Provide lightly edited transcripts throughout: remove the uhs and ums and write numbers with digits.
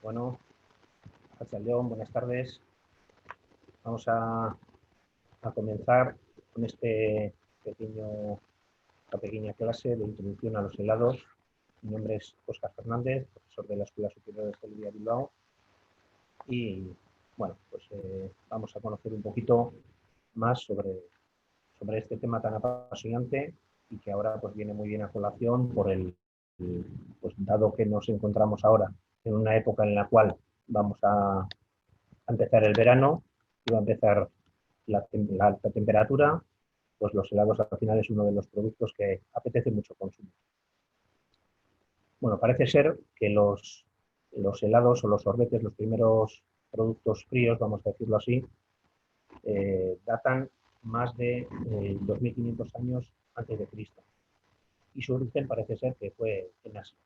Bueno, León, buenas tardes. Vamos a comenzar con esta pequeña clase de introducción a los helados. Mi nombre es Óscar Fernández, profesor de la Escuela Superior de Hostelería de Bilbao. Y bueno, pues vamos a conocer un poquito más sobre este tema tan apasionante y que ahora pues viene muy bien a colación pues dado que nos encontramos ahora en una época en la cual vamos a empezar el verano y va a empezar la alta temperatura, pues los helados al final es uno de los productos que apetece mucho consumir. Bueno, parece ser que los helados o los sorbetes, los primeros productos fríos, vamos a decirlo así, datan más de 2500 años antes de Cristo. Y su origen parece ser que fue en Asia.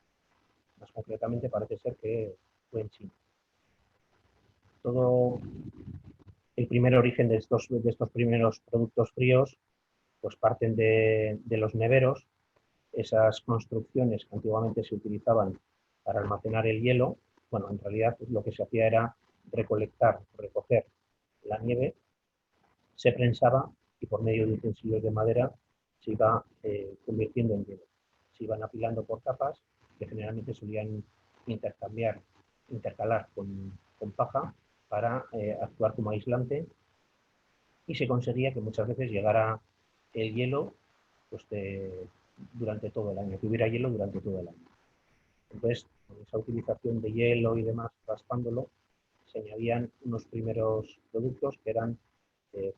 Más concretamente parece ser que fue en China. Todo el primer origen de estos primeros productos fríos pues parten de los neveros, esas construcciones que antiguamente se utilizaban para almacenar el hielo. Bueno, en realidad lo que se hacía era recoger la nieve, se prensaba y por medio de utensilios de madera se iba convirtiendo en hielo. Se iban apilando por capas que generalmente solían intercalar con paja para actuar como aislante, y se conseguía que muchas veces llegara el hielo pues, durante todo el año, que hubiera hielo durante todo el año. Entonces, con esa utilización de hielo y demás, raspándolo, se añadían unos primeros productos que eran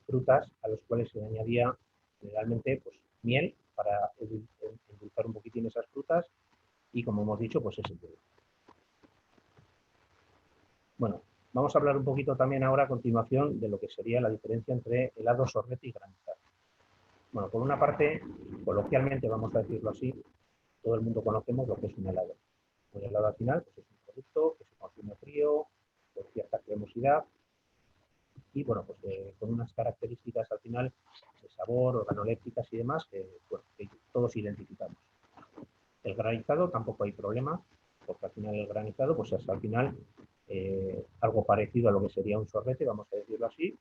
frutas a los cuales se añadía generalmente pues, miel para endulzar un poquitín esas frutas y, como hemos dicho, pues ese hielo. Bueno, vamos a hablar un poquito también ahora a continuación de lo que sería la diferencia entre helado, sorbete y granizado. Bueno, por una parte, coloquialmente, vamos a decirlo así, todo el mundo conocemos lo que es un helado. Un helado al final pues es un producto que se consume frío, con cierta cremosidad y bueno, pues con unas características al final de sabor, organolépticas y demás bueno, que todos identificamos. El granizado tampoco hay problema, porque al final el granizado pues es al final algo parecido a lo que sería un sorbete, vamos a decirlo así,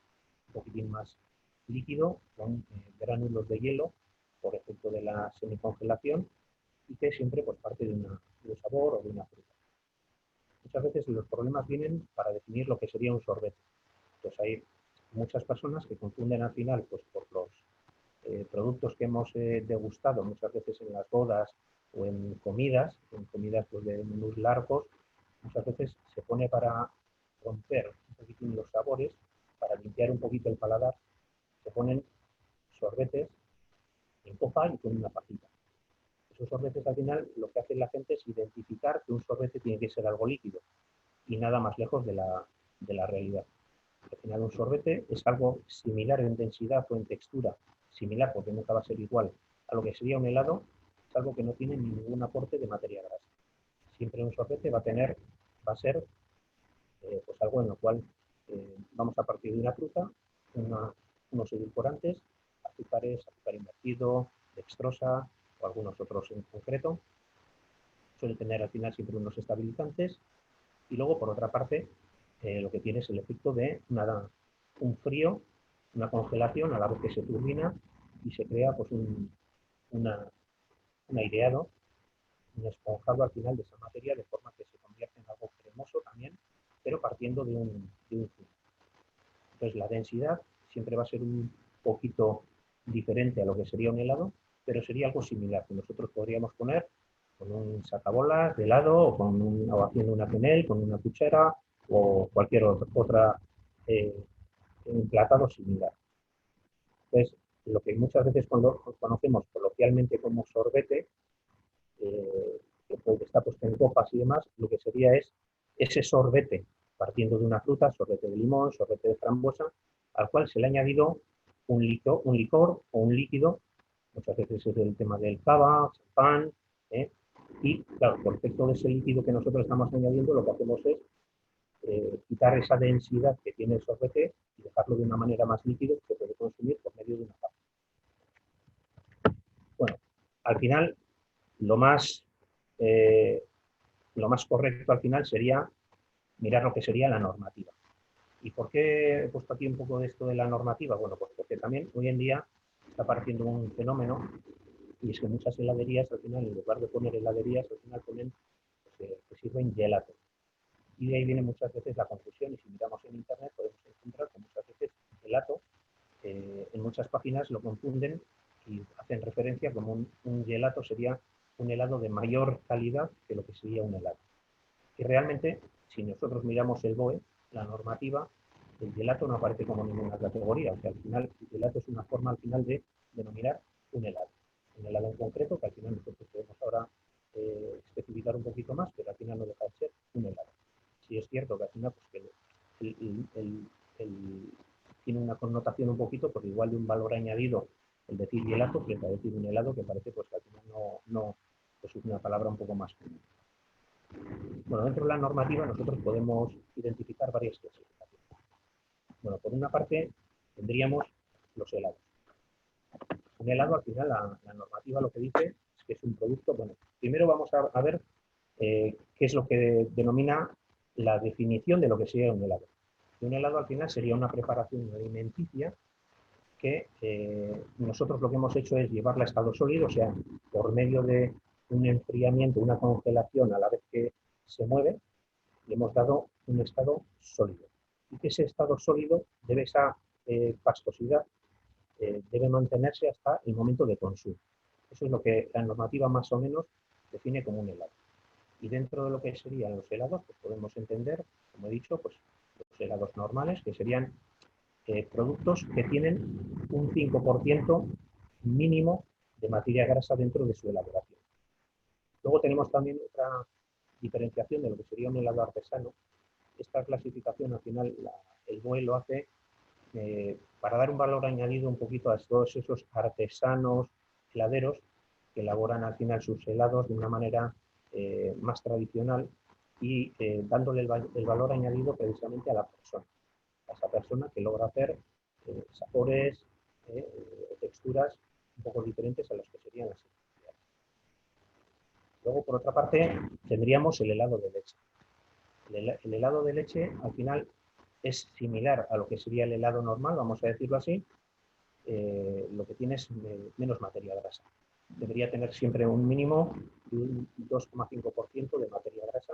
un poquitín más líquido, con gránulos de hielo por efecto de la semicongelación, y que siempre pues, parte de un sabor o de una fruta. Muchas veces los problemas vienen para definir lo que sería un sorbete. Pues hay muchas personas que confunden al final pues, por los productos que hemos degustado muchas veces en las bodas o en comidas pues, de menús largos. Muchas veces se pone para romper un poquitín los sabores, para limpiar un poquito el paladar, se ponen sorbetes en copa y con una pajita. Esos sorbetes al final lo que hace la gente es identificar que un sorbete tiene que ser algo líquido y nada más lejos de la realidad. Al final un sorbete es algo similar en densidad o en textura, similar porque nunca va a ser igual a lo que sería un helado, es algo que no tiene ningún aporte de materia grasa. Siempre un sorbete va a ser pues algo en lo cual vamos a partir de una fruta, unos edulcorantes, azúcar invertido, dextrosa o algunos otros en concreto. Suele tener al final siempre unos estabilizantes y luego, por otra parte, lo que tiene es el efecto de un frío, una congelación a la vez que se turbina y se crea pues, un aireado, un esponjado al final de esa materia, de forma que se convierte en algo cremoso también, pero partiendo de un frío. Entonces, la densidad siempre va a ser un poquito diferente a lo que sería un helado, pero sería algo similar, que nosotros podríamos poner con un sacabolas de helado o haciendo una quenelle con una cuchara o cualquier otra emplatado similar. Entonces, lo que muchas veces conocemos coloquialmente como sorbete, que está puesto en copas y demás, lo que sería es ese sorbete partiendo de una fruta, sorbete de limón, sorbete de frambuesa, al cual se le ha añadido un licor o un líquido, muchas veces es el tema del cava, champán, y claro, por efecto de ese líquido que nosotros estamos añadiendo, lo que hacemos es quitar esa densidad que tiene el sorbete y dejarlo de una manera más líquido que se puede consumir por medio de una cava. Bueno, al final, lo más correcto al final sería mirar lo que sería la normativa. ¿Y por qué he puesto aquí un poco de esto de la normativa? Bueno, pues porque también hoy en día está apareciendo un fenómeno, y es que muchas heladerías, al final, en lugar de poner heladerías, al final ponen, pues, que sirven gelato. Y de ahí viene muchas veces la confusión, y si miramos en internet podemos encontrar que muchas veces gelato, en muchas páginas lo confunden y hacen referencia como un gelato sería un helado de mayor calidad que lo que sería un helado. Y realmente, si nosotros miramos el BOE, la normativa, el gelato no aparece como ninguna categoría. O sea, al final, el gelato es una forma al final de denominar un helado. Un helado en concreto, que al final nosotros podemos ahora especificar un poquito más, pero al final no deja de ser un helado. Sí es cierto que al final pues, que tiene una connotación un poquito, porque igual de un valor añadido el decir gelato frente a decir un helado, que parece pues, que al final no pues, es una palabra un poco más común. Bueno, dentro de la normativa nosotros podemos identificar varias clasificaciones. Bueno, por una parte tendríamos los helados. Un helado, al final, la normativa lo que dice es que es un producto, bueno, primero vamos a ver qué es lo que denomina la definición de lo que sería un helado. Un helado, al final, sería una preparación alimenticia que nosotros lo que hemos hecho es llevarla a estado sólido, o sea, por medio de un enfriamiento, una congelación a la vez que se mueve, le hemos dado un estado sólido. Y que ese estado sólido debe esa pastosidad debe mantenerse hasta el momento de consumo. Eso es lo que la normativa más o menos define como un helado. Y dentro de lo que serían los helados, pues podemos entender, como he dicho, pues los helados normales, que serían productos que tienen un 5% mínimo de materia grasa dentro de su elaboración. Luego tenemos también otra diferenciación de lo que sería un helado artesano. Esta clasificación, al final, el BOE lo hace para dar un valor añadido un poquito a todos esos artesanos heladeros que elaboran al final sus helados de una manera más tradicional y dándole el valor añadido precisamente a la persona, a esa persona que logra hacer sabores, texturas un poco diferentes a los que serían las industriales. Luego, por otra parte, tendríamos el helado de leche. El helado de leche, al final, es similar a lo que sería el helado normal, vamos a decirlo así, lo que tiene es menos materia grasa. Debería tener siempre un mínimo de un 2,5% de materia grasa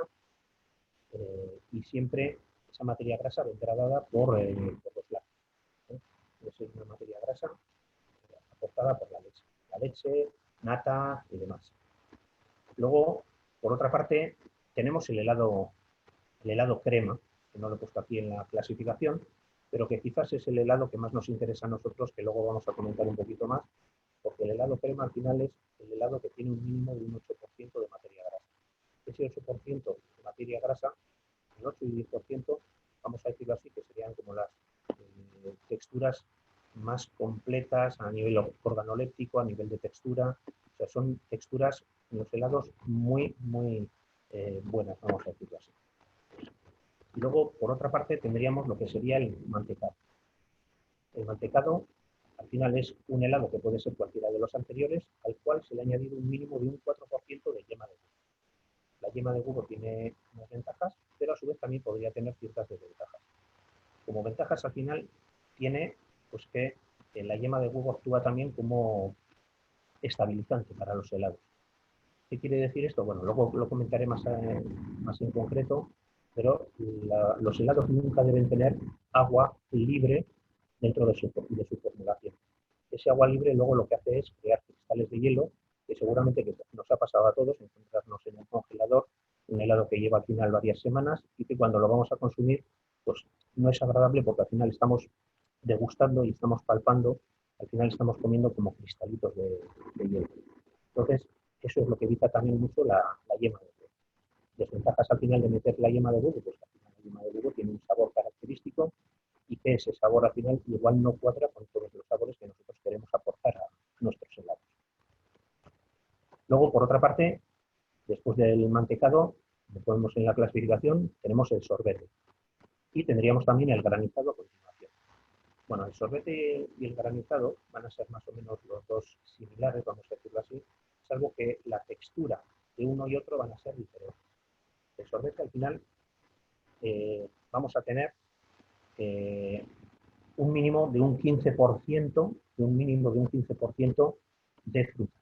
y siempre esa materia grasa vendrá dada por los lácteos. Es una materia grasa aportada por la leche, nata y demás. Luego, por otra parte, tenemos el helado crema, que no lo he puesto aquí en la clasificación, pero que quizás es el helado que más nos interesa a nosotros, que luego vamos a comentar un poquito más, porque el helado crema al final es el helado que tiene un mínimo de un 8% de materia grasa. Ese 8% de materia grasa, el 8 y 10%, vamos a decirlo así, que serían como las texturas más completas a nivel organoléptico, a nivel de textura. O sea, son texturas en los helados muy, muy buenas, vamos a decirlo así. Y luego, por otra parte, tendríamos lo que sería el mantecado. El mantecado, al final, es un helado que puede ser cualquiera de los anteriores, al cual se le ha añadido un mínimo de un 4% de yema de huevo. La yema de huevo tiene unas ventajas, pero a su vez también podría tener ciertas desventajas. Como ventajas, al final, tiene pues, que la yema de huevo actúa también como estabilizante para los helados. ¿Qué quiere decir esto? Bueno, luego lo comentaré más en concreto, pero los helados nunca deben tener agua libre dentro de su formulación. Ese agua libre luego lo que hace es crear cristales de hielo, que seguramente que nos ha pasado a todos, encontrarnos en un congelador, un helado que lleva al final varias semanas y que cuando lo vamos a consumir, pues no es agradable porque al final estamos degustando y estamos palpando, al final estamos comiendo como cristalitos de hielo. Entonces, eso es lo que evita también mucho la yema de huevo. Desventajas al final de meter la yema de huevo, pues al final la yema de huevo tiene un sabor característico y que ese sabor al final igual no cuadra con todos los sabores que nosotros queremos aportar a nuestros helados. Luego, por otra parte, después del mantecado, como podemos en la clasificación, tenemos el sorbete y tendríamos también el granizado a continuación. Bueno, el sorbete y el granizado van a ser más o menos los dos similares, vamos a decirlo así, salvo que la textura de uno y otro van a ser diferentes. El sorbete al final vamos a tener un mínimo de un 15%, de frutas.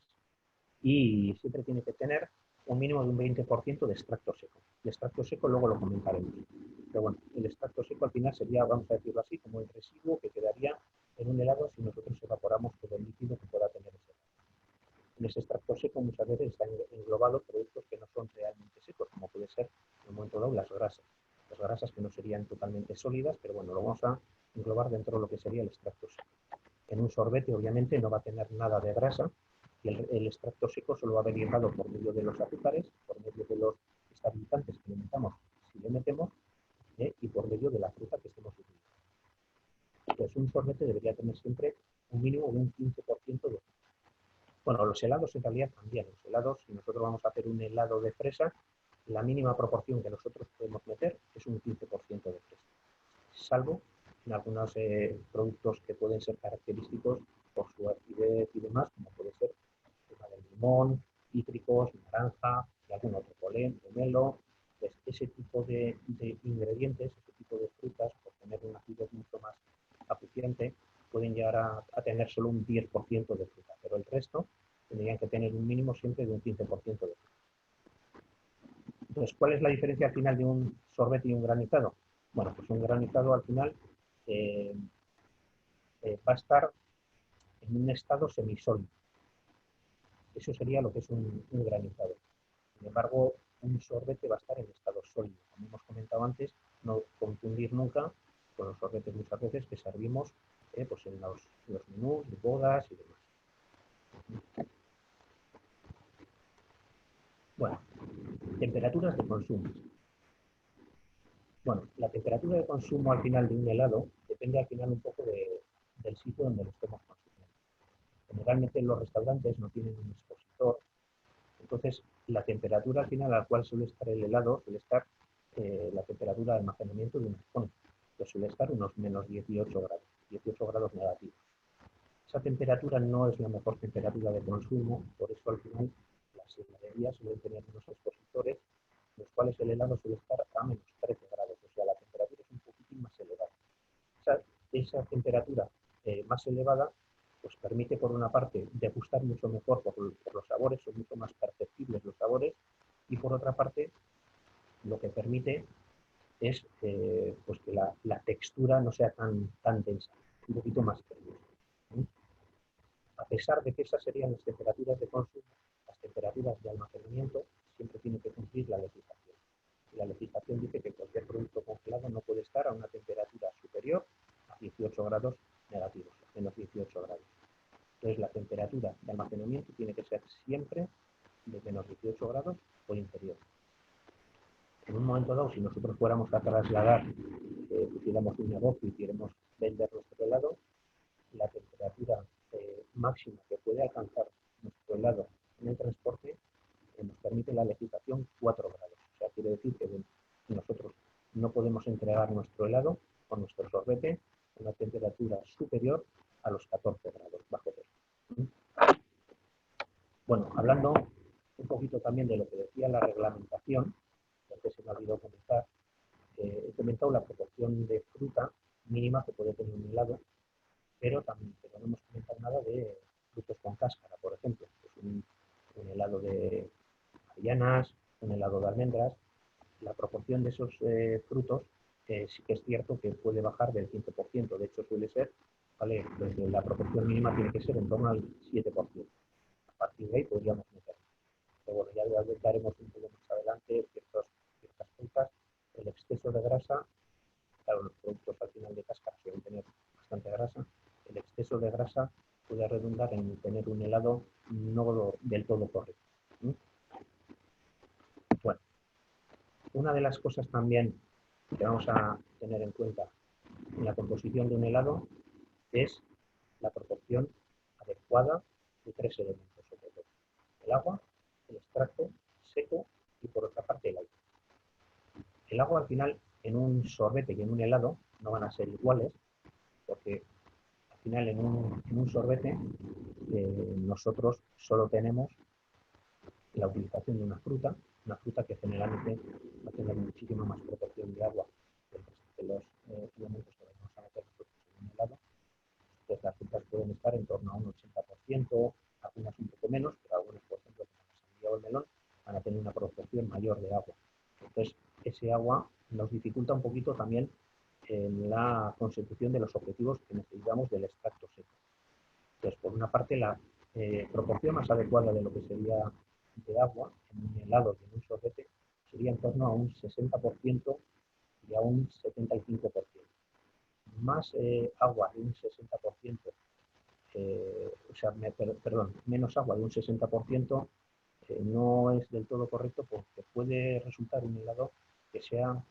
Y siempre tiene que tener un mínimo de un 20% de extracto seco. El extracto seco luego lo comentaremos. Pero bueno, el extracto seco al final sería, vamos a decirlo así, como el residuo que quedaría en un helado si nosotros evaporamos todo el líquido que pueda tener ese helado. En ese extracto seco muchas veces están englobados productos que no son realmente secos, como puede ser en un momento dado las grasas. Las grasas que no serían totalmente sólidas, pero bueno, lo vamos a englobar dentro de lo que sería el extracto seco. En un sorbete obviamente no va a tener nada de grasa y el extracto seco solo va a venir dado por medio de los azúcares, por medio de los estabilizantes que le metamos si le metemos y por medio de la fruta que estemos utilizando. Entonces un sorbete debería tener siempre un mínimo de un 15% de fruta. Bueno, los helados en realidad también. Los helados, si nosotros vamos a hacer un helado de fresa, la mínima proporción que nosotros podemos meter es un 15% de fresa. Salvo en algunos productos que pueden ser característicos por su acidez y demás, como puede ser el limón, cítricos, naranja y algún otro, polen, pomelo. Pues ese tipo de ingredientes, ese tipo de frutas, por tener una acidez mucho más acuciante, pueden llegar a tener solo un 10% de fruta, pero el resto tendrían que tener un mínimo siempre de un 15% de fruta. Entonces, ¿cuál es la diferencia al final de un sorbete y un granizado? Bueno, pues un granizado al final va a estar en un estado semisólido. Eso sería lo que es un granizado. Sin embargo, un sorbete va a estar en estado sólido. Como hemos comentado antes, no confundir nunca con los sorbetes muchas veces que servimos pues en los menús de bodas y demás. Bueno, temperaturas de consumo. Bueno, la temperatura de consumo al final de un helado depende al final un poco del sitio donde lo estemos consumiendo. Generalmente en los restaurantes no tienen un expositor, entonces la temperatura al final a la cual suele estar el helado suele estar la temperatura de almacenamiento de un arcón, que suele estar unos menos 18 grados negativos. Esa temperatura no es la mejor temperatura de consumo, por eso al final las heladerías suelen tener unos expositores en los cuales el helado suele estar a menos 13 grados, o sea, la temperatura es un poquitín más elevada. Esa temperatura más elevada pues permite, por una parte, degustar mucho mejor por los sabores, son mucho más perceptibles los sabores, y por otra parte, lo que permite es pues que la textura no sea tan densa, un poquito más cremosa. A pesar de que esas serían las temperaturas de consumo, las temperaturas de almacenamiento siempre tienen que cumplir la legislación. Y la legislación dice que cualquier producto congelado no puede estar a una temperatura superior a 18 grados negativos, menos 18 grados. Entonces la temperatura de almacenamiento tiene que ser siempre de menos 18 grados o inferior. En un momento dado, si nosotros fuéramos a trasladar, pusiéramos un negocio y queremos vender nuestro helado, la temperatura máxima que puede alcanzar nuestro helado en el transporte nos permite la legislación 4 grados. O sea, quiere decir que nosotros no podemos entregar nuestro helado o nuestro sorbete a una temperatura superior a los 14 grados bajo cero. Bueno, hablando un poquito también de lo que decía la reglamentación, porque se me ha olvidado comentar, he comentado la proporción de fruta mínima que puede tener un helado, pero no hemos comentado nada de frutos con cáscara, por ejemplo, pues un helado de avellanas, un helado de almendras. La proporción de esos frutos sí que es cierto que puede bajar del 15%, de hecho suele ser, ¿vale? Pues la proporción mínima tiene que ser en torno al 7%. A partir de ahí podríamos meter. Pero bueno, ya daremos un poco más adelante ciertas frutas. El exceso de grasa, claro, los productos al final de cáscara suelen tener bastante grasa. El exceso de grasa puede redundar en tener un helado no del todo correcto. Bueno, una de las cosas también que vamos a tener en cuenta en la composición de un helado es la proporción adecuada de 3 elementos, sobre todo. El agua, el extracto seco y por otra parte el aire. El agua al final en un sorbete y en un helado no van a ser iguales porque al final en un sorbete nosotros solo tenemos la utilización de una fruta una fruta que generalmente va a tener muchísima más proporción de agua que los elementos que vamos a meter nosotros en un helado. Pues las frutas pueden estar en torno a un 80%, algunas un poco menos, pero algunas, por ejemplo, como la sandía o el melón, van a tener una proporción mayor de agua. Entonces, ese agua nos dificulta un poquito también en la consecución de los objetivos que necesitamos del extracto seco. Entonces, por una parte, la proporción más adecuada de lo que sería de agua en un helado y en un sorbete sería en torno a un 60% y a un 75%. Más agua de un 60%, menos agua de un 60%, no es del todo correcto porque puede resultar un helado que sea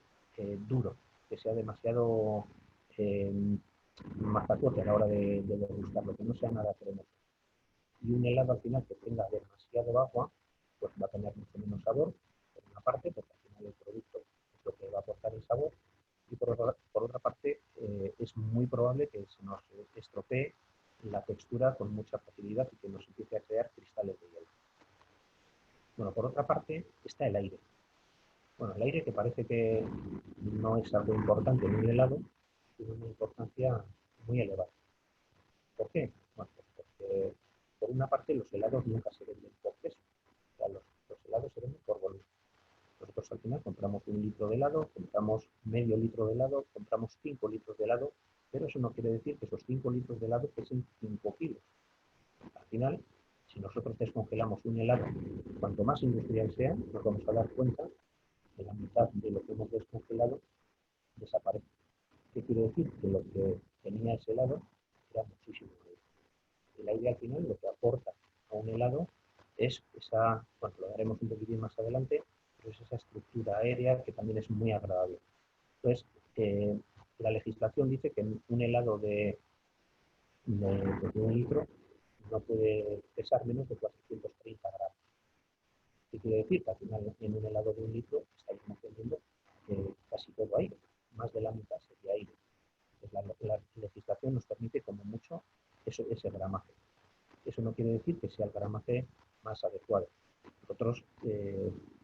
duro, que sea demasiado mazacote a la hora de degustarlo, que no sea nada cremoso. Y un helado al final que tenga demasiado agua, pues va a tener mucho menos sabor, por una parte, porque al final el producto es lo que va a aportar el sabor, y por otra parte, es muy probable que se nos estropee la textura con mucha facilidad y que nos empiece a crear cristales de hielo. Bueno, por otra parte está el aire. Bueno, el aire, que parece que no es algo importante en un helado, tiene una importancia muy elevada. ¿Por qué? Bueno, pues porque por una parte los helados nunca se venden por peso, o sea, los helados se venden por volumen. Nosotros al final compramos 1 litro de helado, compramos medio litro de helado, compramos 5 litros de helado, pero eso no quiere decir que esos 5 litros de helado pesen 5 kilos. Al final, si nosotros descongelamos un helado, cuanto más industrial sea, nos vamos a dar cuenta que la mitad de lo que hemos descongelado desaparece. ¿Qué quiere decir? Que lo que tenía ese helado era muchísimo aire. El aire al final lo que aporta a un helado es esa, bueno, lo daremos un poquitín más adelante, pero es esa estructura aérea que también es muy agradable. Entonces, la legislación dice que un helado de 1 litro no puede pesar menos de 430 gramos. ¿Qué quiere decir? Que al final en un helado de 1 litro estaríamos teniendo casi todo aire, más de la mitad sería aire. Entonces, la legislación nos permite como mucho ese gramaje. Eso no quiere decir que sea el gramaje más adecuado. Nosotros,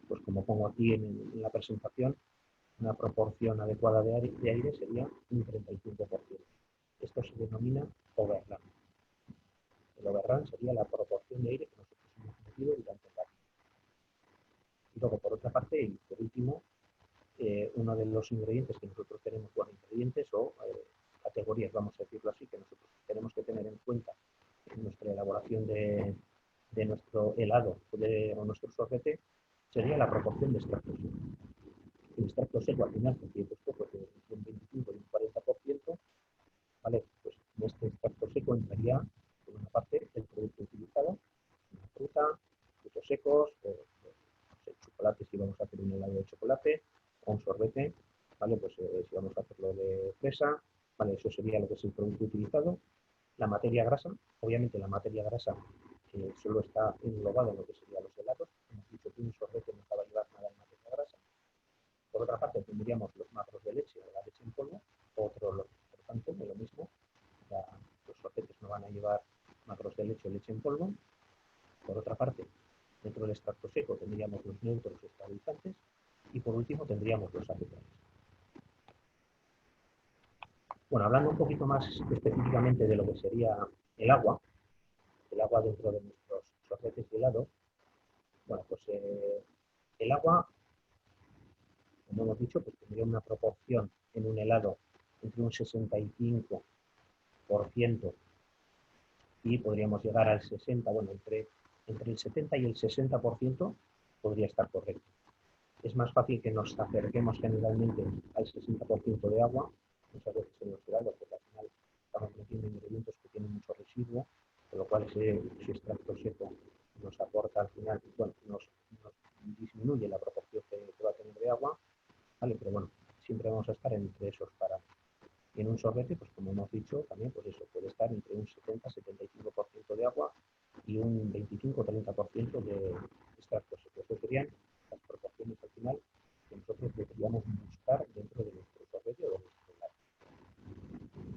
pues como pongo aquí en la presentación, una proporción adecuada de aire sería un 35%. Esto se denomina overrun. El overrun sería la proporción de aire que nosotros hemos metido durante el año. Y luego, por otra parte, y por último, uno de los ingredientes que nosotros tenemos, bueno, ingredientes o categorías, vamos a decirlo así, que nosotros tenemos que tener en cuenta en nuestra elaboración de nuestro helado o nuestro sorbete, sería la proporción de extracto seco. El extracto seco al final, que he puesto pues, de un 25 y un 40%, ¿vale? Pues en este extracto seco entraría, por una parte, el producto utilizado, una fruta, frutos secos, chocolate si vamos a hacer un helado de chocolate, o un sorbete, ¿vale? Pues si vamos a hacerlo de fresa, ¿vale? Eso sería lo que es el producto utilizado. La materia grasa, obviamente la materia grasa solo está englobada en lo que serían los helados. Hemos dicho que un sorbete no va a llevar nada de materia grasa. Por otra parte, tendríamos los macros de leche o la leche en polvo, por tanto, de lo mismo, los sorbetes no van a llevar macros de leche o leche en polvo. Por otra parte, dentro del extracto seco tendríamos los neutros estabilizantes y por último tendríamos los acetones. Bueno, hablando un poquito más específicamente de lo que sería el agua dentro de nuestros sorbetes de helado, bueno, pues el agua, como hemos dicho, pues tendría una proporción en un helado entre un 65% y podríamos llegar al 60%, bueno, entre el 70 y el 60% podría estar correcto. Es más fácil que nos acerquemos generalmente al 60% de agua, muchas veces en los helados, porque al final estamos metiendo ingredientes que tienen mucho residuo, con lo cual ese extracto seco nos aporta al final, bueno, nos disminuye la proporción que va a tener de agua, ¿vale? Pero bueno, siempre vamos a estar entre esos parámetros. Y en un sorbete, pues como hemos dicho, también pues eso puede estar entre un 70-75% de agua y un 25-30% de extracto seco. Estas serían las proporciones al final que nosotros deberíamos buscar dentro de nuestro sorbete o de nuestro helado.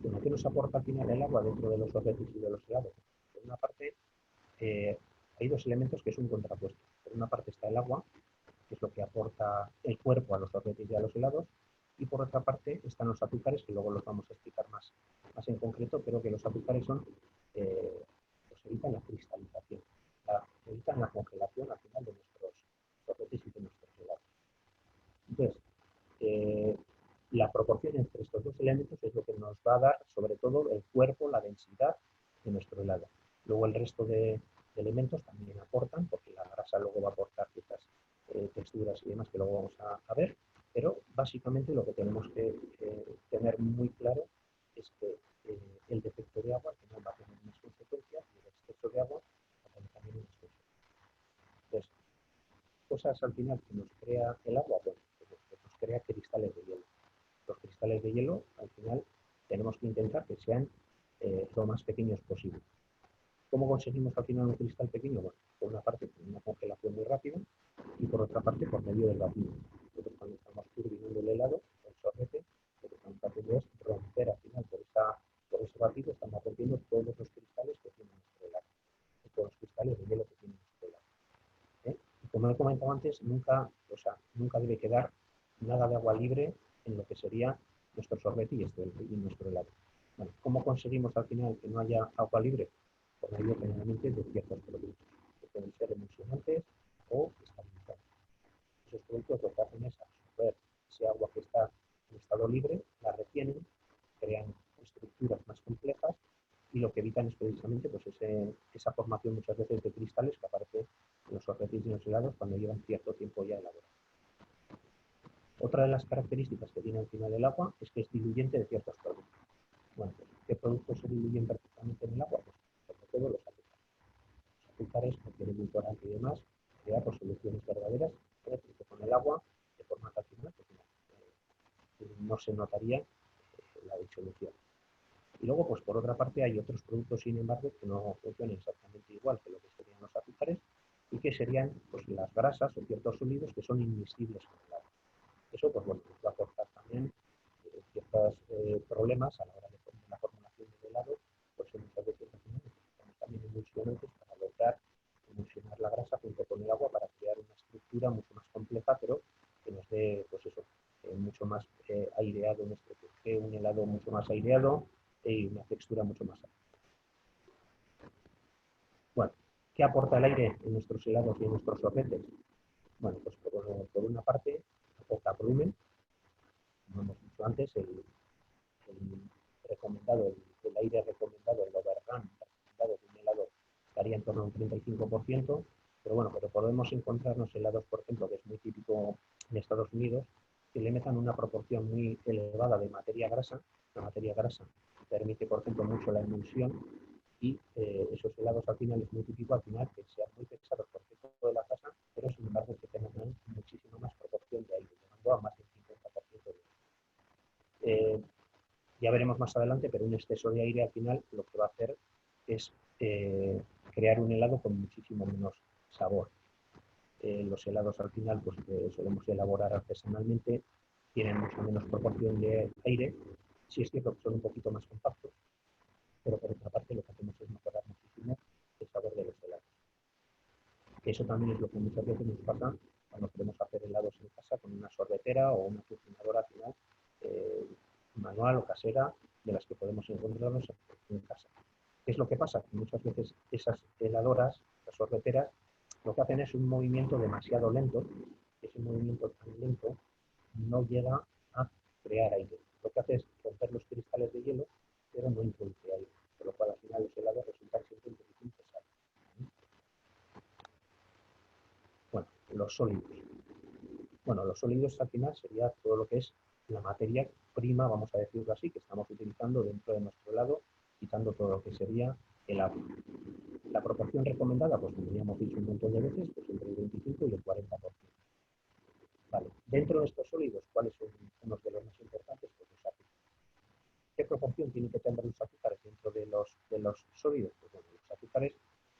Bueno, ¿qué nos aporta al final el agua dentro de los sorbetes y de los helados? Por una parte, hay dos elementos que son contrapuestos. Por una parte está el agua, que es lo que aporta el cuerpo a los sorbetes y a los helados, y por otra parte están los azúcares, que luego los vamos a explicar más en concreto, pero que los azúcares son, pues evitan la cristalización, evitan la congelación al final de nuestros sorbetes y de nuestros helados. Entonces, la proporción entre estos dos elementos es lo que nos va a dar, sobre todo, el cuerpo, la densidad de nuestro helado. Luego el resto de elementos también aportan, porque la grasa luego va a aportar ciertas texturas y demás que luego vamos a ver, pero básicamente lo que tenemos que tener muy claro es que el defecto de agua al final va a tener unas consecuencias y el exceso de agua va a tener también unas consecuencias. Entonces, cosas al final que nos crea el agua, pues nos crea cristales de hielo. Los cristales de hielo, al final, tenemos que intentar que sean lo más pequeños posible. ¿Cómo conseguimos al final un cristal pequeño? Bueno, por una parte con una congelación muy rápida y por otra parte por medio del batido. Nosotros cuando estamos turbinando el helado, el sorbete, lo que estamos haciendo es romper al final por ese batido, estamos rompiendo todos los cristales que tiene nuestro helado, todos los cristales de hielo que tiene nuestro helado. Y como he comentado antes, nunca debe quedar nada de agua libre en lo que sería nuestro sorbete y nuestro helado. Bueno, ¿cómo conseguimos al final que no haya agua libre? Por medio generalmente de ciertos productos, que pueden ser emulsionantes o estabilizantes. Esos productos lo que hacen es absorber ese agua que está en estado libre, la retienen, crean estructuras más complejas y lo que evitan es precisamente pues, esa formación muchas veces de cristales que aparece en los sorbetes y en los helados cuando llevan cierto tiempo ya elaborados. Otra de las características que tiene al final el agua es que es diluyente de ciertos productos. Bueno, pues, ¿qué productos se diluyen perfectamente en el agua? Pues sobre todo los azúcares. Los azúcares, porque el edulcorante y demás, crea pues, soluciones verdaderas, que con el agua, de forma tradicional, pues, no se notaría la disolución. Y luego, pues por otra parte, hay otros productos, sin embargo, que no funcionan exactamente igual que lo que serían los azúcares y que serían pues, las grasas o ciertos sólidos que son inmiscibles con el agua. Eso, pues bueno, nos va a aportar también ciertos problemas a la hora de la formulación del helado, pues muchas veces necesitamos también emulsionantes para lograr emulsionar la grasa junto con el agua para crear una estructura mucho más compleja, pero que nos dé, pues eso, mucho más aireado, un helado mucho más aireado y una textura mucho más alta. Bueno, ¿qué aporta el aire en nuestros helados y en nuestros sorbetes? Bueno, pues por una parte aporta volumen, como hemos dicho antes, el aire recomendado, el overrun recomendado de un helado estaría en torno a un 35%, pero podemos encontrarnos helados, por ejemplo, que es muy típico en Estados Unidos, que le metan una proporción muy elevada de materia grasa. La materia grasa permite, por ejemplo, mucho la emulsión y esos helados al final es muy típico al final que sean muy pesados por efecto de la grasa, pero sin embargo que tengan muchísima más proporción de aire, llegando a más del 50% de aire. Ya veremos más adelante, pero un exceso de aire al final lo que va a hacer es crear un helado con muchísimo menos sabor. Los helados al final, pues que solemos elaborar artesanalmente, tienen mucho menos proporción de aire. Sí es cierto que son un poquito más compactos, pero por otra parte lo que hacemos es mejorar muchísimo el sabor de los helados. Eso también es lo que muchas veces nos pasa cuando queremos hacer helados en casa con una sorbetera o una fusionadora final manual o casera de las que podemos encontrarnos en casa. ¿Qué es lo que pasa? Que muchas veces esas heladoras, las sorbeteras, lo que hacen es un movimiento demasiado lento. Ese movimiento tan lento no llega a crear aire. Lo que hace es romper los cristales de hielo, pero no introduce aire, por lo cual al final los helados resultan siempre un poquitín pesados. Bueno, los sólidos. Bueno, los sólidos al final sería todo lo que es la materia prima, vamos a decirlo así, que estamos utilizando dentro de nuestro helado, quitando todo lo que sería el agua. La proporción recomendada, pues como ya hemos dicho un montón de veces, pues entre el 25 y el 40%. Vale. Dentro de estos sólidos, ¿cuáles son unos de los más importantes? Pues los azúcares. ¿Qué proporción tienen que tener los azúcares dentro de los sólidos? Pues bueno, los azúcares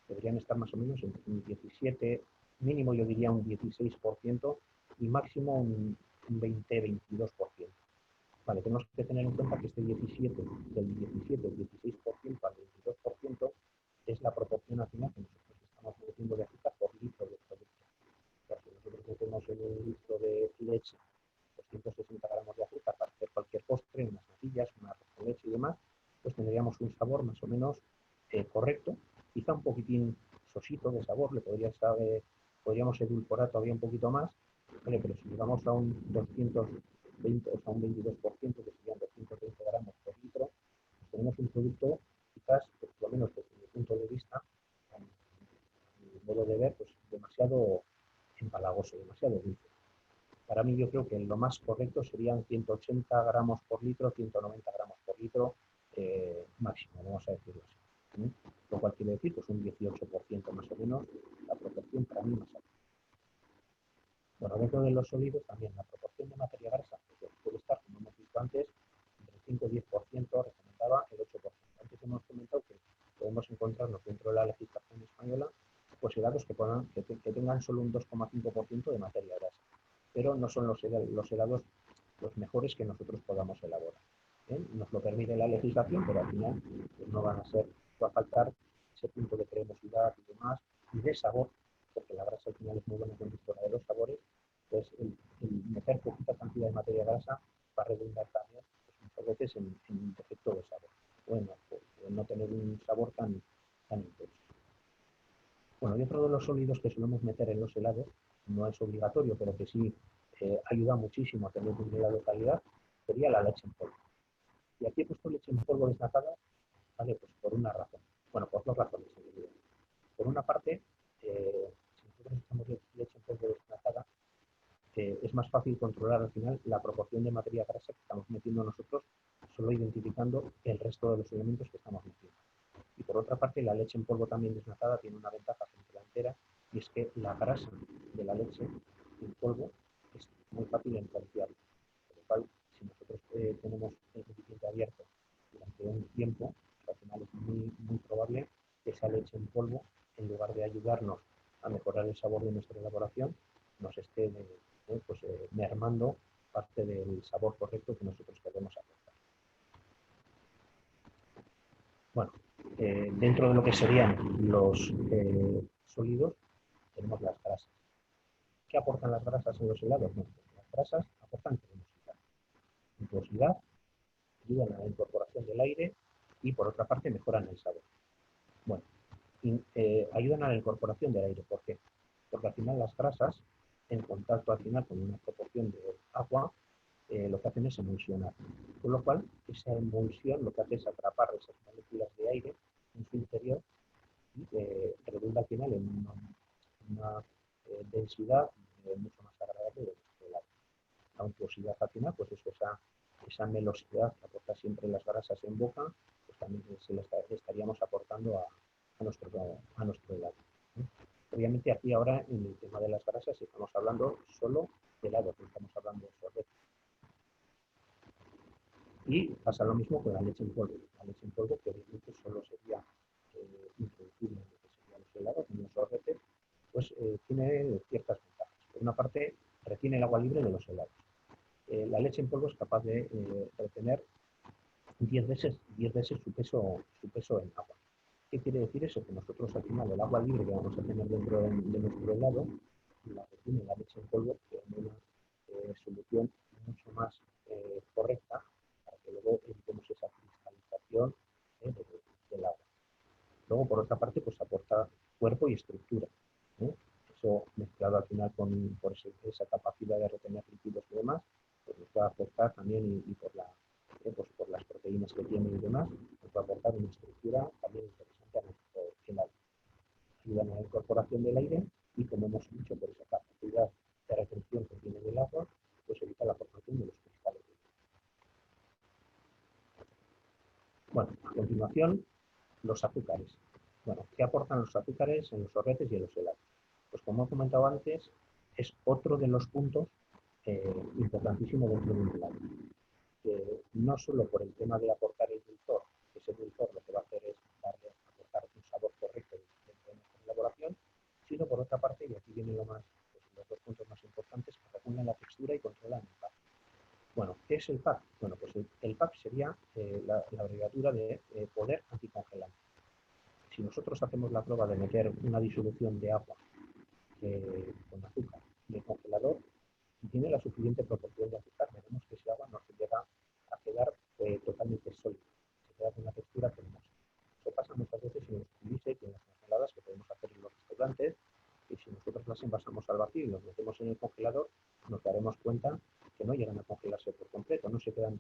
deberían estar más o menos en un 17, mínimo yo diría un 16% y máximo un 20-22%. Vale, tenemos que tener en cuenta que del 17 al 16% al 22% es la proporción al final que nosotros estamos metiendo de azúcar por litro de producto. O sea, si nosotros metemos postre, unas natillas, un arroz con leche y demás, pues tendríamos un sabor más o menos correcto, quizá un poquitín sosito de sabor, podríamos edulcorar todavía un poquito más, ¿vale? Pero si llegamos a un 220, o sea, un 22%, que serían 220 gramos por litro, pues tenemos un producto quizás, por lo menos desde mi punto de vista, a mi modo de ver, pues demasiado empalagoso, demasiado dulce. Para mí yo creo que lo más correcto serían 180 gramos por litro, 190 gramos por litro máximo, vamos a decirlo así. ¿Sí? Lo cual quiere decir pues un 18% más o menos, la proporción para mí más alta. Bueno, dentro de los sólidos también la proporción de materia grasa pues, puede estar, como hemos visto antes, entre el 5 y 10%, recomendaba el 8%. Antes hemos comentado que podemos encontrarnos dentro de la legislación española pues helados que tengan solo un 2,5% de materia grasa, pero no son los helados los mejores que nosotros podamos elaborar. Nos lo permite la legislación, pero al final pues no va a faltar ese punto de cremosidad y demás, y de sabor, porque la grasa al final es muy buena conductora de los sabores, pues el meter poquita cantidad de materia grasa va a redundar también pues, muchas veces en un defecto de sabor, bueno, pues, no tener un sabor tan intenso. Bueno, y otro de los sólidos que solemos meter en los helados, no es obligatorio, pero que sí ayuda muchísimo a tener un helado de calidad, sería la leche en polvo. Y aquí he puesto leche en polvo desnatada, ¿vale? Pues por una razón. Bueno, por dos razones en realidad. Por una parte, si nosotros echamos leche en polvo desnatada, es más fácil controlar al final la proporción de materia grasa que estamos metiendo nosotros, solo identificando el resto de los elementos que estamos metiendo. Y por otra parte, la leche en polvo también desnatada tiene una ventaja frente a la entera, y es que la grasa de la leche en polvo es muy fácil de influenciarla. Por lo cual, si nosotros tenemos el recipiente abierto durante un tiempo, al final es muy probable que esa leche en polvo, en lugar de ayudarnos a mejorar el sabor de nuestra elaboración, nos esté mermando parte del sabor correcto que nosotros queremos aportar. Bueno, dentro de lo que serían los sólidos, tenemos las grasas. ¿Qué aportan las grasas en los helados? No, las grasas aportan cremosidad. Cremosidad, ayudan a la incorporación del aire y, por otra parte, mejoran el sabor. Bueno, ayudan a la incorporación del aire. ¿Por qué? Porque al final las grasas, en contacto al final con una proporción de agua, lo que hacen es emulsionar. Con lo cual, esa emulsión lo que hace es atrapar esas moléculas de aire en su interior y redunda al final en una densidad mucho más agradable del aire. La untuosidad al final, pues eso, esa melosidad que aporta siempre las grasas en boca, pues también se le estaríamos aportando a nuestro helado. Obviamente aquí ahora en el tema de las grasas estamos hablando solo de helado, no estamos hablando de sorbete. Y pasa lo mismo con la leche en polvo. La leche en polvo, que obviamente solo sería introducible en lo que serían los helados, en los sorbetes, pues tiene ciertas ventajas. Por una parte, retiene el agua libre de los helados. La leche en polvo es capaz de retener 10 veces su peso en agua. ¿Qué quiere decir eso? Que nosotros al final el agua libre que vamos a tener dentro de nuestro helado la retiene la leche en polvo en una solución mucho más correcta para que luego evitemos esa cristalización del agua. Luego, por otra parte, pues aporta cuerpo y estructura. Eso mezclado al final por esa capacidad de retener líquidos y demás, pues nos va a aportar también, y por las proteínas que tiene y demás, nos va a aportar una estructura también interesante a nuestro helado. Ayudan a la incorporación del aire y, como hemos dicho, por esa capacidad de retención que tiene del agua, pues evita la formación de los cristales. Bueno, a continuación, los azúcares. Bueno, ¿qué aportan los azúcares en los sorbetes y en los helados? Pues como he comentado antes, es otro de los puntos importantísimo dentro de un helado. No solo por el tema de aportar el dulzor, que ese dulzor lo que va a hacer es aportar un sabor correcto dentro de nuestra elaboración, sino por otra parte, y aquí vienen los dos puntos más importantes, que regulan la textura y controlan el PAC. Bueno, ¿qué es el PAC? Bueno, pues el PAC sería la abreviatura de poder anticongelante. Si nosotros hacemos la prueba de meter una disolución de agua con azúcar en el congelador, si tiene la suficiente proporción de azúcar, veremos que ese agua no se llega a quedar envasamos al vacío y los metemos en el congelador, nos daremos cuenta que no llegan a congelarse por completo, no se quedan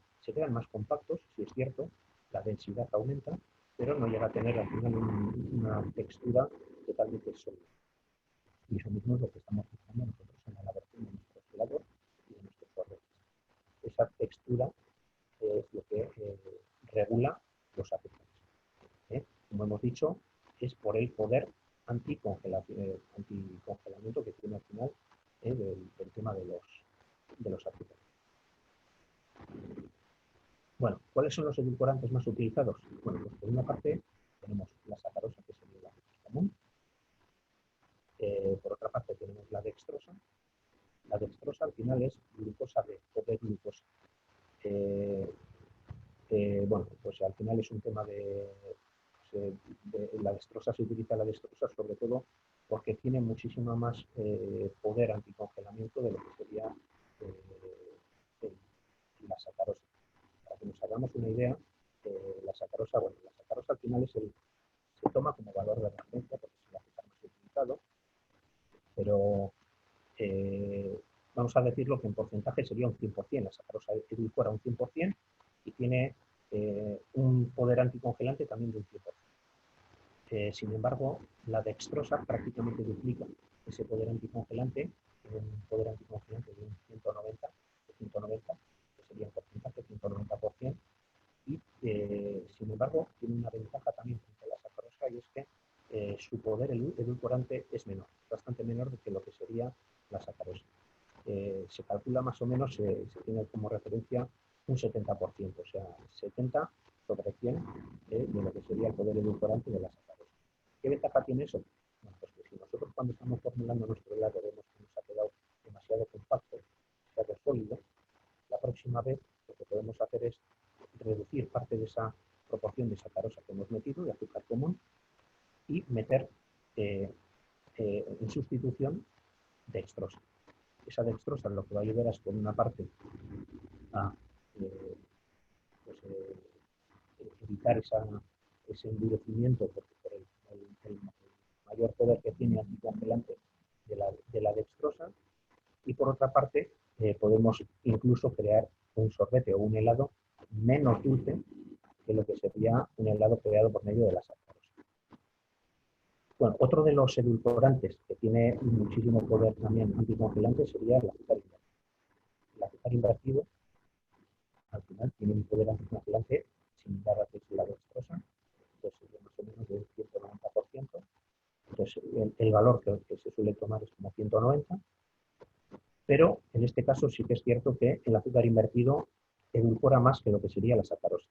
más compactos, si es cierto, la densidad aumenta, pero no llega a tener al final una textura totalmente sólida. Y eso mismo es lo que estamos buscando nosotros en la elaboración de nuestro congelador y de nuestros sorbetes. Esa textura es lo que regula los azúcares. Como hemos dicho, es por el poder anticongelamiento que tiene al final del tema de los azúcares. Bueno, ¿cuáles son los edulcorantes más utilizados? Bueno, pues por una parte tenemos la sacarosa, que sería la más común. Por otra parte tenemos la dextrosa. La dextrosa al final es glucosa B o B-glucosa. Bueno, pues al final es un tema de la dextrosa. Se utiliza la dextrosa sobre todo porque tiene muchísimo más poder anticongelamiento de lo que sería la sacarosa. Para que nos hagamos una idea, la sacarosa al final se toma como valor de referencia porque es el azúcar más utilizado, pero vamos a decirlo que en porcentaje sería un 100%. La sacarosa edulcora un 100% y tiene un poder anticongelante también de un 100%. Sin embargo, la dextrosa prácticamente duplica ese poder anticongelante, tiene un poder anticongelante de un 190, que sería en porcentaje 190%, y sin embargo tiene una ventaja también frente a la sacarosa, y es que su poder edulcorante es menor, bastante menor que lo que sería la sacarosa. Se calcula más o menos, se tiene como referencia un 70%, o sea, 70 sobre 100 de lo que sería el poder edulcorante de la sacarosa. ¿Qué ventaja tiene eso? Bueno, pues que si nosotros cuando estamos formulando nuestro helado vemos que nos ha quedado demasiado compacto, demasiado sólido, la próxima vez lo que podemos hacer es reducir parte de esa proporción de sacarosa que hemos metido, de azúcar común, y meter en sustitución dextrosa. Esa dextrosa lo que va a ayudar es, por una parte, a evitar ese endurecimiento, porque por el mayor poder que tiene anticongelante de la dextrosa, y por otra parte podemos incluso crear un sorbete o un helado menos dulce que lo que sería un helado creado por medio de la sacarosa. Bueno, otro de los edulcorantes que tiene muchísimo poder también anticongelante sería el azúcar invertido. El azúcar invertido al final tiene un poder anticongelante similar al que es la dextrosa, pues sería más o menos del 190%. Entonces el valor que se suele tomar es como 190, pero en este caso sí que es cierto que el azúcar invertido edulcora más que lo que sería la sacarosa.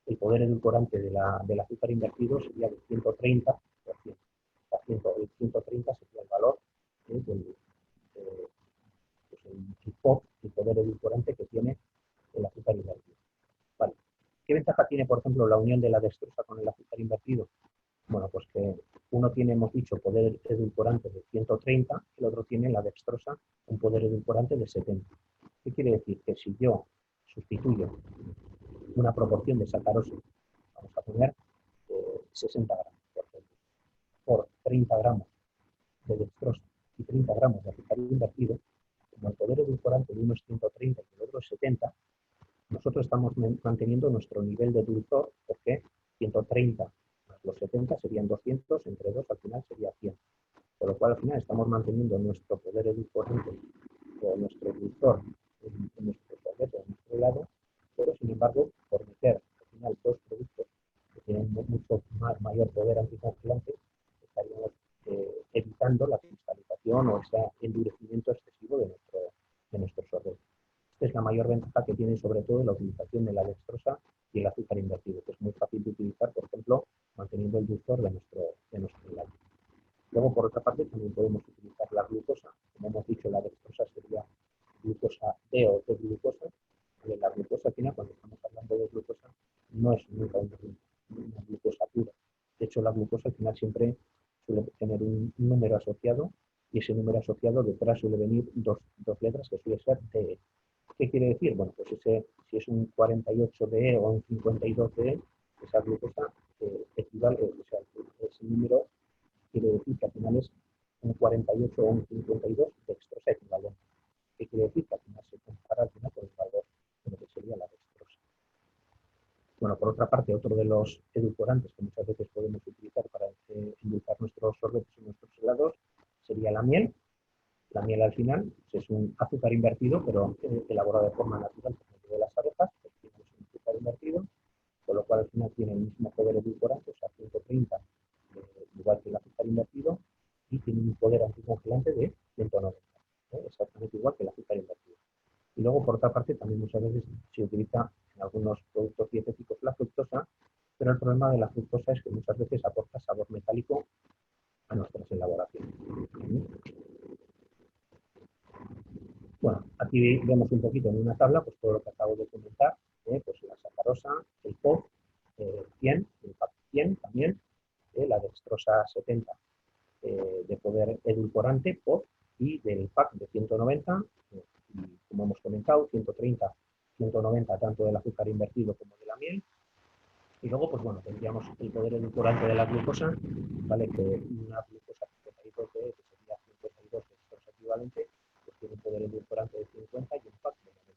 El poder edulcorante del azúcar invertido sería del 130%. El 130 sería el valor del el poder edulcorante que tiene el azúcar invertido. Vale. ¿Qué ventaja tiene, por ejemplo, la unión de la dextrosa con el azúcar invertido? Bueno, pues que uno tiene, hemos dicho, poder edulcorante de 130, el otro tiene, la dextrosa, un poder edulcorante de 70. ¿Qué quiere decir? Que si yo sustituyo una proporción de sacarosa, vamos a poner 60 gramos, por ejemplo, por 30 gramos de dextrosa y 30 gramos de azúcar invertido, como el poder edulcorante de uno es 130 y el otro es 70, nosotros estamos manteniendo nuestro nivel de dulzor, porque 130 más los 70 serían 200, entre 2 al final sería 100. Por lo cual al final estamos manteniendo nuestro poder edulcorante o nuestro dulzor en nuestro sorbete, en nuestro helado, pero sin embargo, por meter al final dos productos que tienen mucho mayor poder anticongelante, estaríamos evitando la cristalización o ese endurecimiento excesivo de nuestro sorbete. Esta es la mayor ventaja que tiene sobre todo la utilización de la dextrosa y el azúcar invertido, que es muy fácil de utilizar, por ejemplo, manteniendo el dulzor de nuestro helado. Luego, por otra parte, también podemos utilizar la glucosa. Como hemos dicho, la dextrosa sería glucosa D o T-glucosa. La glucosa fina, cuando estamos hablando de glucosa, no es nunca una glucosa pura. De hecho, la glucosa al final siempre suele tener un número asociado, y ese número asociado detrás suele venir dos letras que suele ser DE. ¿Qué quiere decir? Bueno, pues si es un 48DE o un 52DE, esa glucosa equivale, o sea, ese número quiere decir que al final es un 48 o un 52 dextrosa equivalente. ¿Qué quiere decir? Que al final se compara al final con el valor de lo que sería la dextrosa. Bueno, por otra parte, otro de los edulcorantes que muchas veces podemos utilizar para endulzar nuestros sorbetes y nuestros helados sería la miel. La miel al final es un azúcar invertido, pero elaborado de forma natural por medio de las abejas, que tiene un azúcar invertido, con lo cual al final tiene el mismo poder edulcorante, o sea, 130, igual que el azúcar invertido, y tiene un poder anticongelante de 190, exactamente igual que el azúcar invertido. Y luego, por otra parte, también muchas veces se utiliza en algunos productos dietéticos la fructosa, pero el problema de la fructosa es que muchas veces aporta sabor metálico a nuestras elaboraciones. Bueno, aquí vemos un poquito en una tabla pues todo lo que acabo de comentar, pues la sacarosa, el POP 100, el PAP 100 también, la dextrosa 70 de poder edulcorante POP y del PAC de 190, y como hemos comentado, 130, 190 tanto del azúcar invertido como de la miel. Y luego, pues bueno, tendríamos el poder edulcorante de la glucosa, ¿vale? Que una glucosa 52, que sería 52 dextrosa equivalente, pues tiene un poder edulcorante de 50 y un PAC de 90.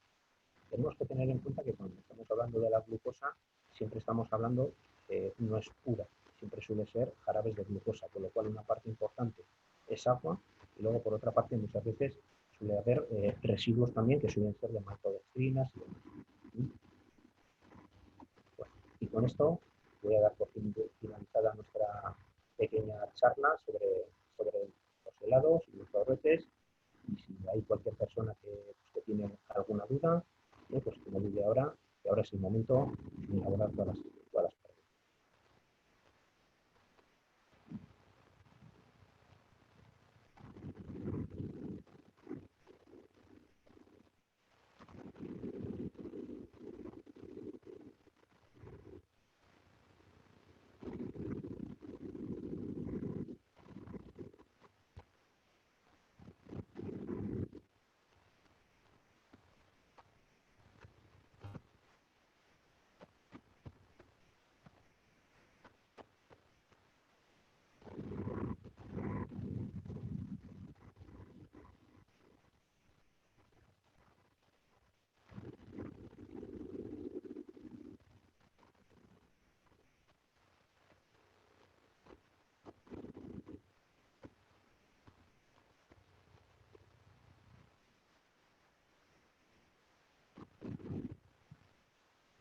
Tenemos que tener en cuenta que cuando estamos hablando de la glucosa, siempre estamos hablando que no es pura, siempre suele ser jarabes de glucosa, con lo cual una parte importante es agua, y luego por otra parte muchas veces suele haber residuos también que suelen ser de maltodextrinas y demás. Bueno, y con esto voy a dar por finalizada nuestra pequeña charla sobre los helados y los sorbetes. Y si hay cualquier persona que tiene alguna duda, pues que me diga ahora, que ahora es el momento de elaborar todas las preguntas.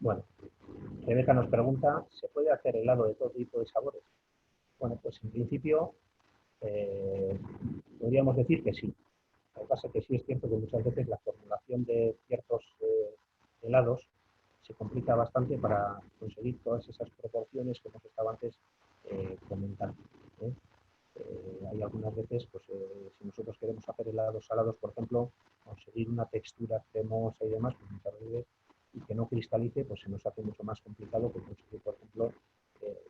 Bueno, Rebeca nos pregunta, ¿se puede hacer helado de todo tipo de sabores? Bueno, pues en principio podríamos decir que sí. Lo que pasa es que sí es cierto que muchas veces la formulación de ciertos helados se complica bastante para conseguir todas esas proporciones que hemos estado antes comentando. ¿eh? Hay algunas veces, pues si nosotros queremos hacer helados salados, por ejemplo, conseguir una textura cremosa y demás, pues muchas veces, y que no cristalice, pues se nos hace mucho más complicado que conseguir, por ejemplo,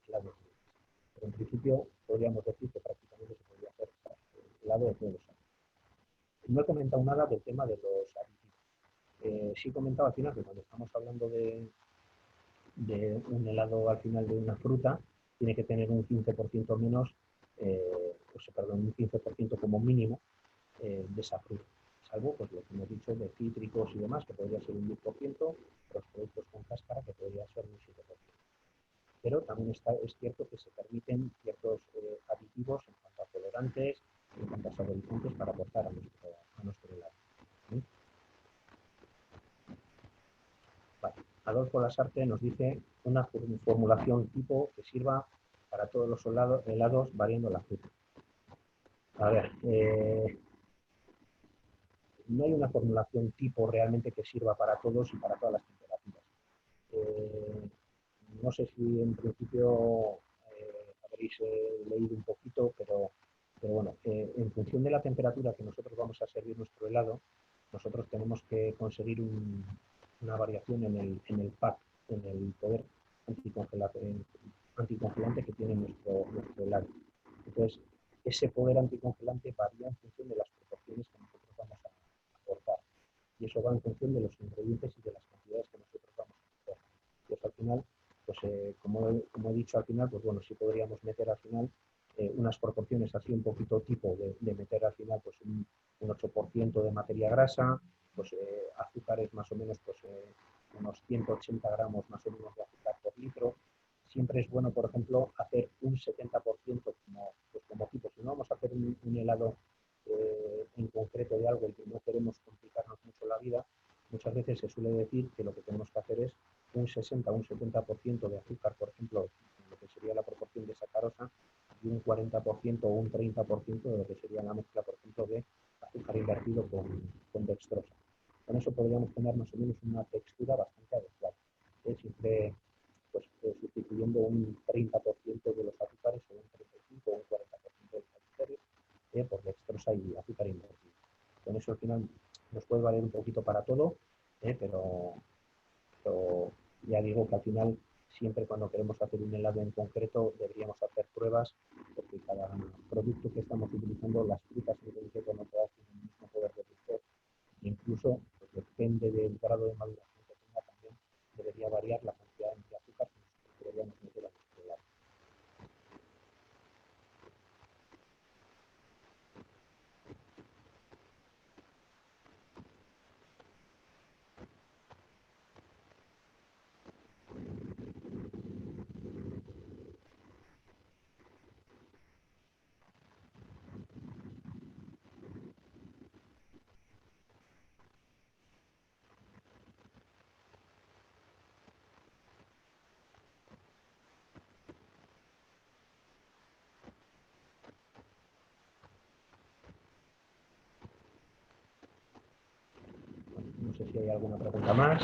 helados. Pero en principio podríamos decir que prácticamente se podría hacer helado de todos los sabores. No he comentado nada del tema de los aditivos. Sí he comentado al final que cuando estamos hablando de un helado al final de una fruta, tiene que tener un 15% menos, perdón, un 15% como mínimo de esa fruta. Salvo, pues lo que hemos dicho, de cítricos y demás, que podría ser un 10%, los productos con cáscara, que podría ser un 7%. Pero también es cierto que se permiten ciertos aditivos en cuanto a colorantes, en cuanto a saborizantes para aportar a nuestro helado. ¿Sí? Vale. Adolfo Lasarte nos dice una formulación tipo que sirva para todos los helados variando la fruta. A ver, no hay una formulación tipo realmente que sirva para todos y para todas las temperaturas. No sé si en principio habréis leído un poquito, pero bueno, en función de la temperatura que nosotros vamos a servir nuestro helado, nosotros tenemos que conseguir una variación en el PAC, en el poder anticongelante que tiene nuestro helado. Entonces, ese poder anticongelante varía en función de las proporciones que nosotros vamos a aportar. Y eso va en función de los ingredientes y de las cantidades que nosotros vamos a aportar. Entonces, al final, pues como he dicho al final, pues bueno, sí podríamos meter al final unas proporciones así un poquito tipo de meter al final pues un 8% de materia grasa, pues azúcares más o menos pues unos 180 gramos más o menos de azúcar por litro. Siempre es bueno, por ejemplo, hacer un 70% como tipo, si no vamos a hacer un helado en concreto de algo y que no queremos complicarnos mucho la vida, muchas veces se suele decir que lo que tenemos que hacer es un 60 o un 70% de azúcar, por ejemplo, en lo que sería la proporción de sacarosa, y un 40% o un 30% de lo que sería la mezcla, por ejemplo, de azúcar invertido con dextrosa. Con eso podríamos tener más o menos una textura bastante adecuada. Siempre pues, sustituyendo un 30% de los azúcares o un 35 o un 40% de los azúcares por dextrosa y azúcar invertido. Con eso al final nos puede valer un poquito para todo, pero ya digo que al final siempre cuando queremos hacer un helado en concreto deberíamos hacer pruebas porque cada producto que estamos utilizando, las frutas en concreto no todas tienen el mismo poder de dulzor. Incluso pues, depende del grado de maduración que tenga también debería variar la cantidad de azúcar que nosotros deberíamos meter a nuestro helado. Bueno, no sé si hay alguna pregunta más.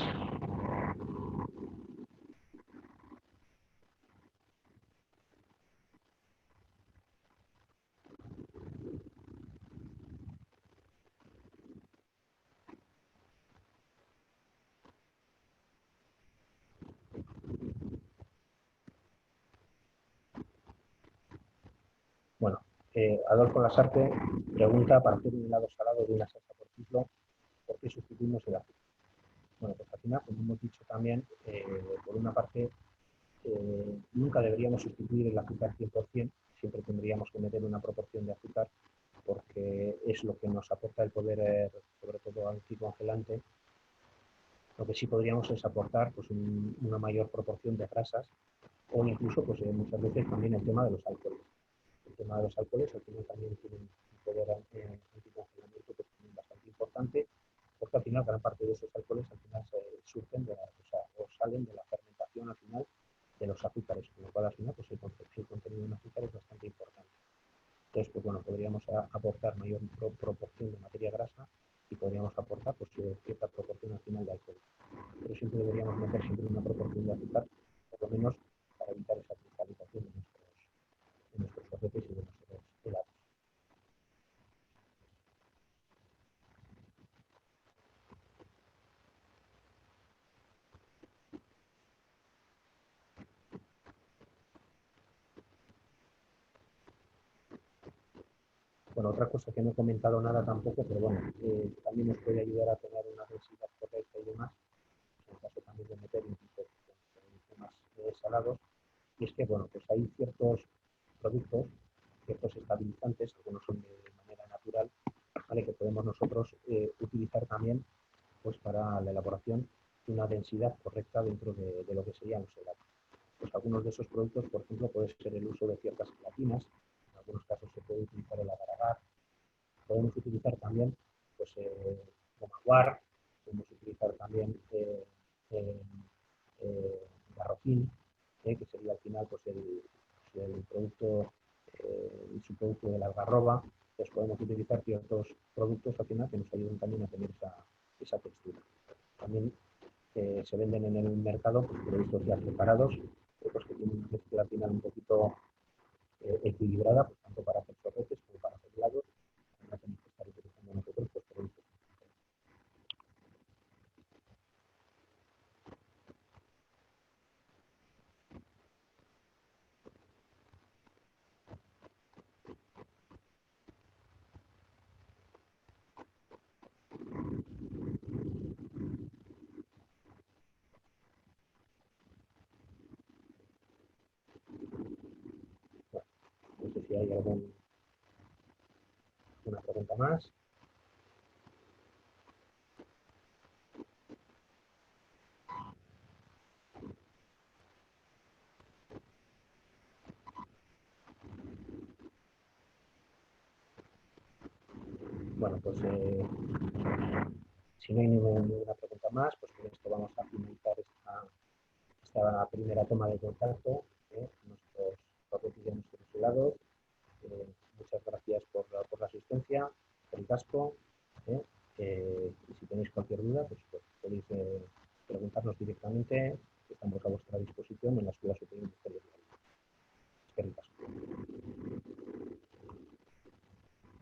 Bueno, Adolfo Lasarte pregunta, para hacer un helado salado de una salsa, por ejemplo, ¿por qué sustituimos el azúcar? Bueno, pues al final, como hemos dicho también, por una parte, nunca deberíamos sustituir el azúcar 100%, siempre tendríamos que meter una proporción de azúcar porque es lo que nos aporta el poder, sobre todo anticongelante. Lo que sí podríamos es aportar pues, una mayor proporción de grasas o incluso pues, muchas veces también el tema de los alcoholes. El tema de los alcoholes al final también tienen un poder anticongelamiento que es bastante importante porque al final gran parte de esos alcoholes al final surgen o salen de la fermentación al final de los azúcares, con lo cual al final pues, el contenido en azúcar es bastante importante. Entonces, pues bueno, podríamos aportar mayor proporción de materia grasa y podríamos aportar pues, cierta proporción al final de alcohol. Pero siempre deberíamos meter siempre una proporción de azúcar, por lo menos para evitar esa cristalización de nuestros sorbetes y de nuestros helados. Bueno, otra cosa que no he comentado nada tampoco, pero bueno, también nos puede ayudar a tener una densidad correcta y demás, en caso también de meter incluso temas salados, y es que, bueno, pues hay ciertos productos, ciertos estabilizantes, algunos son de manera natural, ¿vale? Que podemos nosotros utilizar también pues, para la elaboración de una densidad correcta dentro de lo que serían los helados. Pues algunos de esos productos, por ejemplo, puede ser el uso de ciertas gelatinas, en algunos casos se puede utilizar el agar-agar, podemos utilizar también pues, goma guar, podemos utilizar también garrofín, que sería al final pues, el producto, el subproducto de la algarroba. Pues podemos utilizar ciertos productos al final que nos ayuden también a tener esa textura. También se venden en el mercado pues, productos ya preparados, pues, que tienen una mezcla al final un poquito equilibrada, pues, tanto para hacer sorbetes como para hacer helados. No tenemos que estar utilizando nosotros pues, productos. Bueno, no sé si si hay alguna pregunta más. Bueno, pues si no hay ninguna pregunta más, pues con esto vamos a finalizar esta primera toma de contacto. Nuestros papeles ya nuestros lados. Muchas gracias por la asistencia, por el casco. Y si tenéis cualquier duda, pues podéis preguntarnos directamente. Estamos a vuestra disposición en la Escuela Superior de Historia.